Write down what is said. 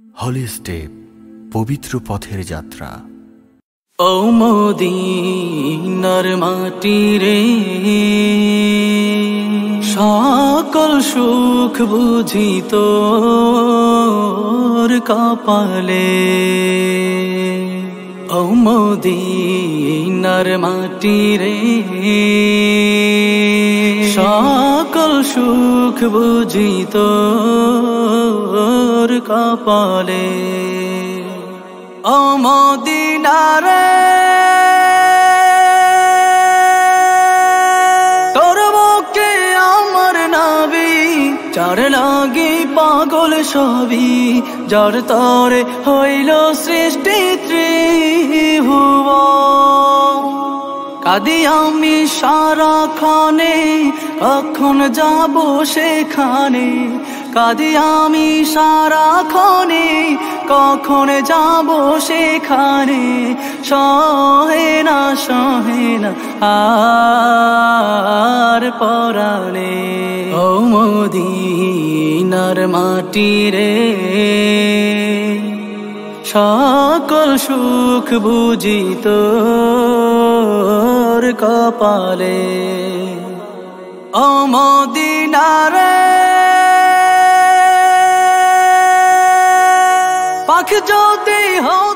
হলি step, পবিত্র পথের যাত্রা। ও মদিনার মাটি রে, সকল সুখ বুঝি তোর কপালে। ও মদিনার মাটি রে, সকল সুখ বুঝি তোর কপালে। ও মদিনা রে, তোর বুকে আমার নবী, যার লাগি পাগল সবই, যার তরে হইল সৃষ্টি ত্রিভুবন। কাঁদি আমি সারাক্ষণে, কখন যাব সেখানে। কাঁদি আমি সারাক্ষণে, কখন যাব সেখানে। সহে না আর পরাণে। ও মদিনার মাটি রে, সকল সুখ বুঝি তোর কপালে। ও মদিনা রে, পাখ যদি